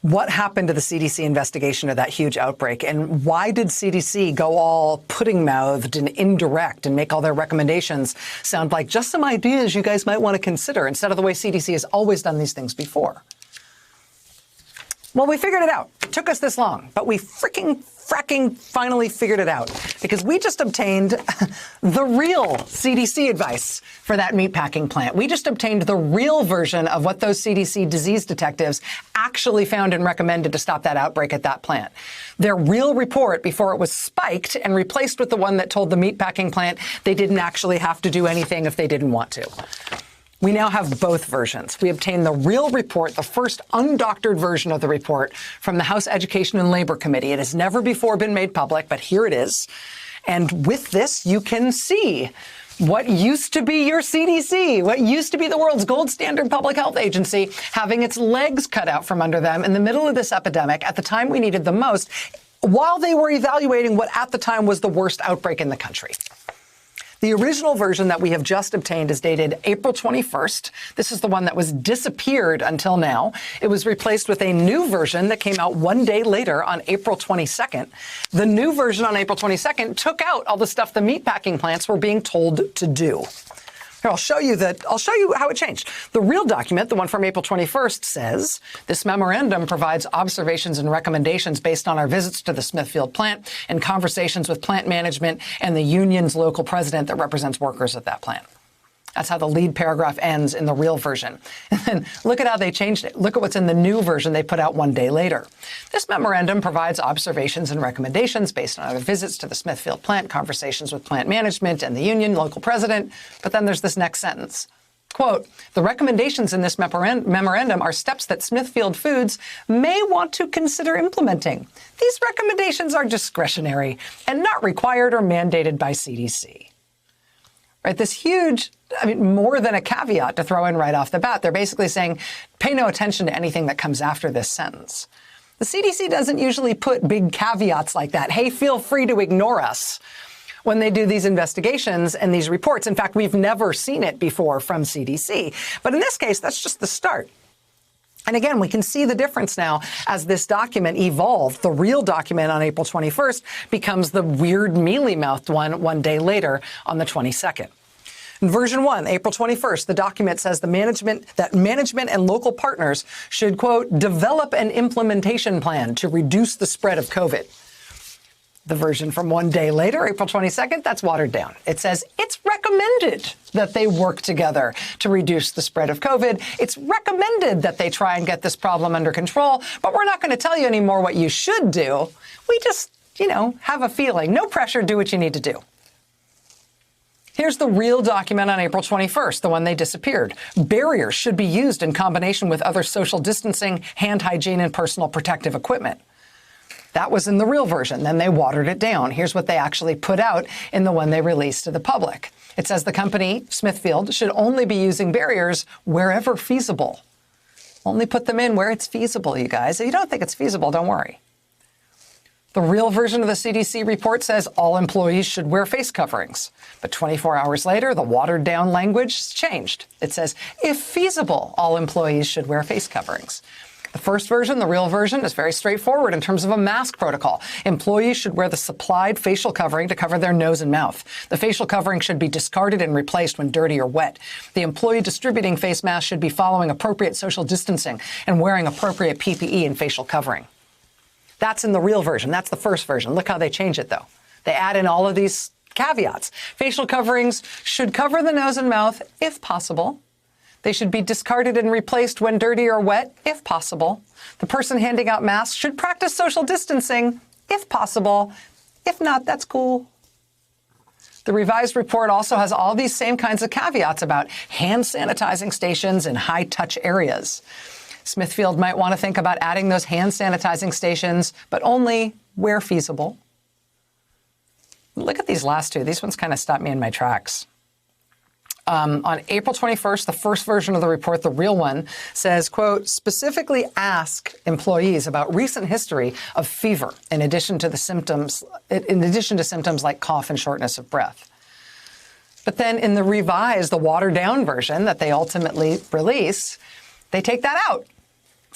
What happened to the CDC investigation of that huge outbreak? And why did CDC go all pudding-mouthed and indirect and make all their recommendations sound like just some ideas you guys might want to consider instead of the way CDC has always done these things before? Well, we figured it out. It took us this long, but we fracking finally figured it out because we just obtained the real CDC advice for that meatpacking plant. We just obtained the real version of what those CDC disease detectives actually found and recommended to stop that outbreak at that plant. Their real report before it was spiked and replaced with the one that told the meatpacking plant they didn't actually have to do anything if they didn't want to. We now have both versions. We obtained the real report, the first undoctored version of the report from the House Education and Labor Committee. It has never before been made public, but here it is. And with this, you can see what used to be your CDC, what used to be the world's gold standard public health agency, having its legs cut out from under them in the middle of this epidemic at the time we needed the most, while they were evaluating what at the time was the worst outbreak in the country. The original version that we have just obtained is dated April 21st. This is the one that was disappeared until now. It was replaced with a new version that came out one day later on April 22nd. The new version on April 22nd took out all the stuff the meatpacking plants were being told to do. Here, I'll show you how it changed. The real document, the one from April 21st, says, this memorandum provides observations and recommendations based on our visits to the Smithfield plant and conversations with plant management and the union's local president that represents workers at that plant. That's how the lead paragraph ends in the real version. And then look at how they changed it. Look at what's in the new version they put out one day later. This memorandum provides observations and recommendations based on our visits to the Smithfield plant, conversations with plant management and the union local president. But then there's this next sentence. Quote, the recommendations in this memorandum are steps that Smithfield Foods may want to consider implementing. These recommendations are discretionary and not required or mandated by CDC. Right, this huge, more than a caveat to throw in right off the bat. They're basically saying, pay no attention to anything that comes after this sentence. The CDC doesn't usually put big caveats like that. Hey, feel free to ignore us when they do these investigations and these reports. In fact, we've never seen it before from CDC. But in this case, that's just the start. And again, we can see the difference now as this document evolved. The real document on April 21st becomes the weird mealy-mouthed one day later on the 22nd. In version 1, April 21st, the document says that management and local partners should, quote, develop an implementation plan to reduce the spread of COVID. The version from one day later, April 22nd, that's watered down. It says it's recommended that they work together to reduce the spread of COVID. It's recommended that they try and get this problem under control, but we're not going to tell you anymore what you should do. We just, have a feeling. No pressure, do what you need to do. Here's the real document on April 21st, the one they disappeared. Barriers should be used in combination with other social distancing, hand hygiene, and personal protective equipment. That was in the real version. Then they watered it down. Here's what they actually put out in the one they released to the public. It says the company, Smithfield, should only be using barriers wherever feasible. Only put them in where it's feasible, you guys. If you don't think it's feasible, don't worry. The real version of the CDC report says all employees should wear face coverings. But 24 hours later, the watered-down language changed. It says, if feasible, all employees should wear face coverings. The first version, the real version, is very straightforward in terms of a mask protocol. Employees should wear the supplied facial covering to cover their nose and mouth. The facial covering should be discarded and replaced when dirty or wet. The employee distributing face masks should be following appropriate social distancing and wearing appropriate PPE and facial covering. That's in the real version. That's the first version. Look how they change it, though. They add in all of these caveats. Facial coverings should cover the nose and mouth if possible. They should be discarded and replaced when dirty or wet, if possible. The person handing out masks should practice social distancing, if possible. If not, that's cool. The revised report also has all these same kinds of caveats about hand sanitizing stations in high-touch areas. Smithfield might want to think about adding those hand sanitizing stations, but only where feasible. Look at these last two. These ones kind of stopped me in my tracks. On April 21st, the first version of the report, the real one, says, quote, specifically ask employees about recent history of fever in addition to symptoms like cough and shortness of breath. But then in the revised, the watered down version that they ultimately release, they take that out.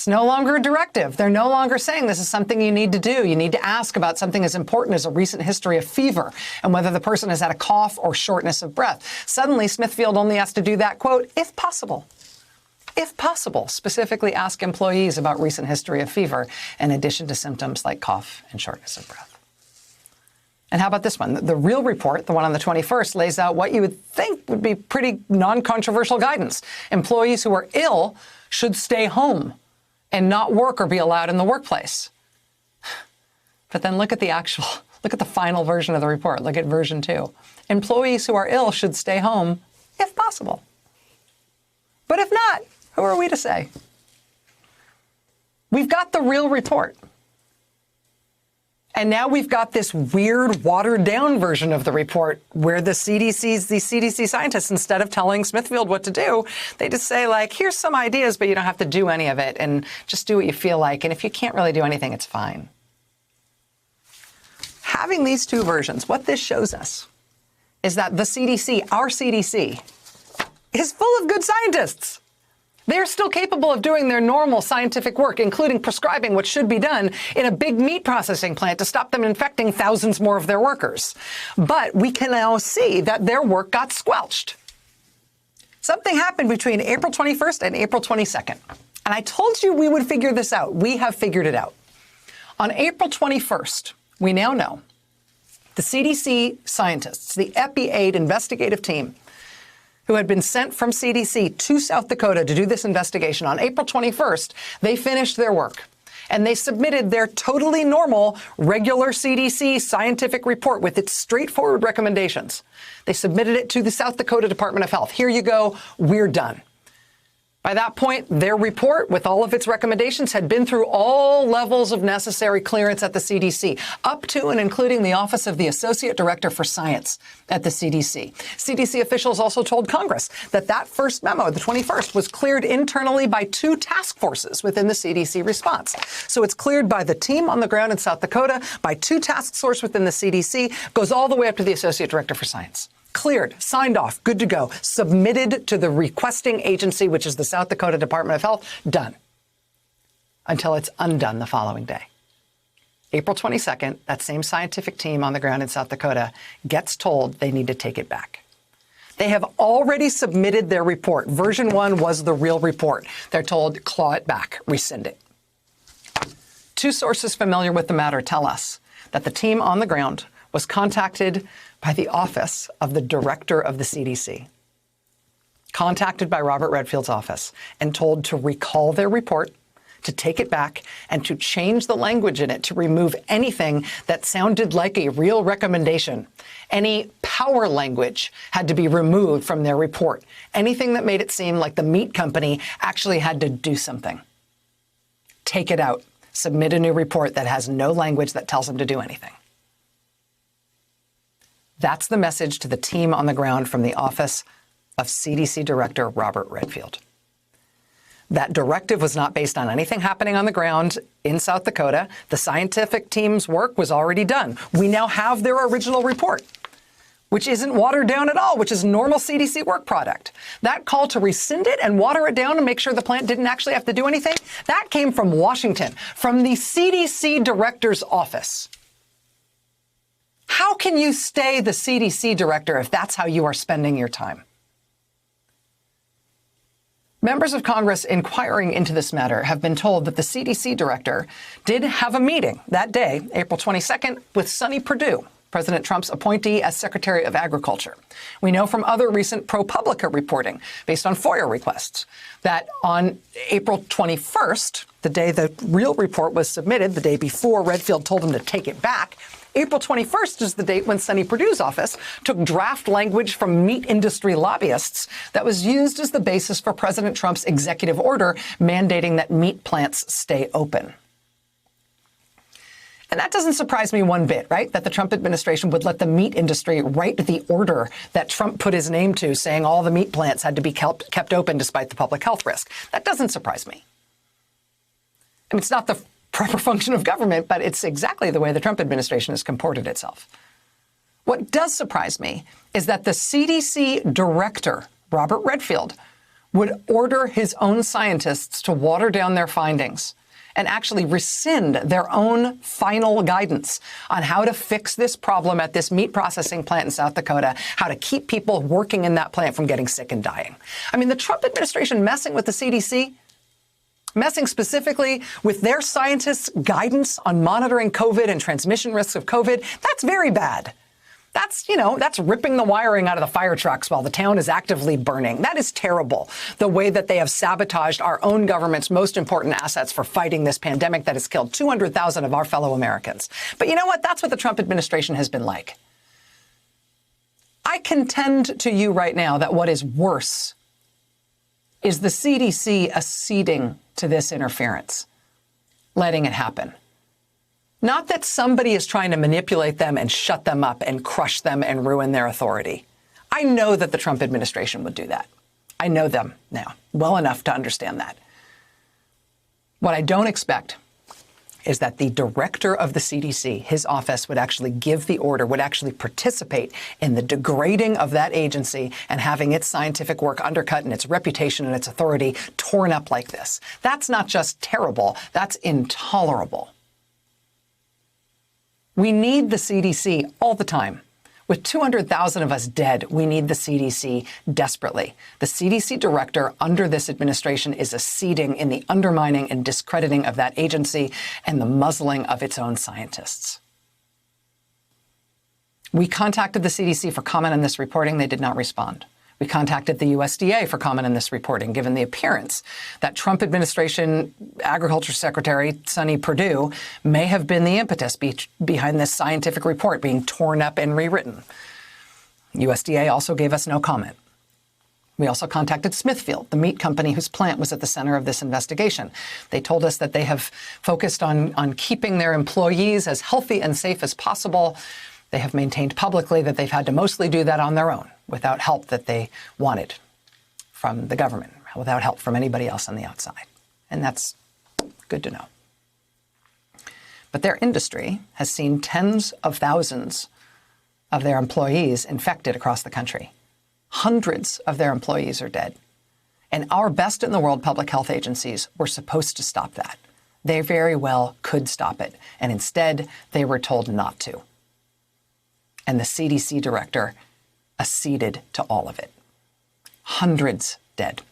It's no longer a directive. They're no longer saying this is something you need to do. You need to ask about something as important as a recent history of fever and whether the person has had a cough or shortness of breath. Suddenly, Smithfield only has to do that, quote, if possible. If possible, specifically ask employees about recent history of fever in addition to symptoms like cough and shortness of breath. And how about this one? The Real Report, the one on the 21st, lays out what you would think would be pretty non-controversial guidance. Employees who are ill should stay home and not work or be allowed in the workplace. But then look at the final version of the report. Look at version 2. Employees who are ill should stay home if possible. But if not, who are we to say? We've got the Real Report. And now we've got this weird, watered-down version of the report where the CDC scientists, instead of telling Smithfield what to do, they just say, like, here's some ideas, but you don't have to do any of it, and just do what you feel like. And if you can't really do anything, it's fine. Having these two versions, what this shows us is that the CDC, our CDC, is full of good scientists. They're still capable of doing their normal scientific work, including prescribing what should be done in a big meat processing plant to stop them infecting thousands more of their workers. But we can now see that their work got squelched. Something happened between April 21st and April 22nd. And I told you we would figure this out. We have figured it out. On April 21st, we now know the CDC scientists, the EpiAid investigative team, who had been sent from CDC to South Dakota to do this investigation, on April 21st, they finished their work. And they submitted their totally normal, regular CDC scientific report with its straightforward recommendations. They submitted it to the South Dakota Department of Health. Here you go. We're done. By that point, their report, with all of its recommendations, had been through all levels of necessary clearance at the CDC, up to and including the Office of the Associate Director for Science at the CDC. CDC officials also told Congress that that first memo, the 21st, was cleared internally by 2 task forces within the CDC response. So it's cleared by the team on the ground in South Dakota, by 2 task forces within the CDC, goes all the way up to the Associate Director for Science. Cleared, signed off, good to go, submitted to the requesting agency, which is the South Dakota Department of Health, done. Until it's undone the following day. April 22nd, that same scientific team on the ground in South Dakota gets told they need to take it back. They have already submitted their report. Version 1 was the Real Report. They're told, claw it back, rescind it. 2 sources familiar with the matter tell us that the team on the ground was contacted by the office of the director of the CDC, contacted by Robert Redfield's office, and told to recall their report, to take it back, and to change the language in it to remove anything that sounded like a real recommendation. Any power language had to be removed from their report. Anything that made it seem like the meat company actually had to do something. Take it out. Submit a new report that has no language that tells them to do anything. That's the message to the team on the ground from the office of CDC Director Robert Redfield. That directive was not based on anything happening on the ground in South Dakota. The scientific team's work was already done. We now have their original report, which isn't watered down at all, which is normal CDC work product. That call to rescind it and water it down and make sure the plant didn't actually have to do anything, that came from Washington, from the CDC Director's office. How can you stay the CDC director if that's how you are spending your time? Members of Congress inquiring into this matter have been told that the CDC director did have a meeting that day, April 22nd, with Sonny Perdue, President Trump's appointee as Secretary of Agriculture. We know from other recent ProPublica reporting, based on FOIA requests, that on April 21st, the day the Real Report was submitted, the day before Redfield told him to take it back, April 21st is the date when Sonny Perdue's office took draft language from meat industry lobbyists that was used as the basis for President Trump's executive order mandating that meat plants stay open. And that doesn't surprise me one bit, right? That the Trump administration would let the meat industry write the order that Trump put his name to, saying all the meat plants had to be kept open despite the public health risk. That doesn't surprise me. I mean, it's not the proper function of government, but it's exactly the way the Trump administration has comported itself. What does surprise me is that the CDC director, Robert Redfield, would order his own scientists to water down their findings and actually rescind their own final guidance on how to fix this problem at this meat processing plant in South Dakota, how to keep people working in that plant from getting sick and dying. I mean, the Trump administration messing with the CDC, messing specifically with their scientists' guidance on monitoring COVID and transmission risks of COVID, that's very bad. That's, that's ripping the wiring out of the fire trucks while the town is actively burning. That is terrible, the way that they have sabotaged our own government's most important assets for fighting this pandemic that has killed 200,000 of our fellow Americans. But you know what? That's what the Trump administration has been like. I contend to you right now that what is worse is the CDC acceding to this interference, letting it happen. Not that somebody is trying to manipulate them and shut them up and crush them and ruin their authority. I know that the Trump administration would do that. I know them now well enough to understand that. What I don't expect is that the director of the CDC, his office, would actually give the order, would actually participate in the degrading of that agency and having its scientific work undercut and its reputation and its authority torn up like this. That's not just terrible, that's intolerable. We need the CDC all the time. With 200,000 of us dead, we need the CDC desperately. The CDC director under this administration is acceding in the undermining and discrediting of that agency and the muzzling of its own scientists. We contacted the CDC for comment on this reporting. They did not respond. We contacted the USDA for comment on this reporting, given the appearance that Trump administration Agriculture Secretary Sonny Perdue may have been the impetus behind this scientific report being torn up and rewritten. USDA also gave us no comment. We also contacted Smithfield, the meat company whose plant was at the center of this investigation. They told us that they have focused on keeping their employees as healthy and safe as possible. They have maintained publicly that they've had to mostly do that on their own, without help that they wanted from the government, without help from anybody else on the outside. And that's good to know. But their industry has seen tens of thousands of their employees infected across the country. Hundreds of their employees are dead. And our best in the world public health agencies were supposed to stop that. They very well could stop it. And instead, they were told not to. And the CDC director acceded to all of it. Hundreds dead.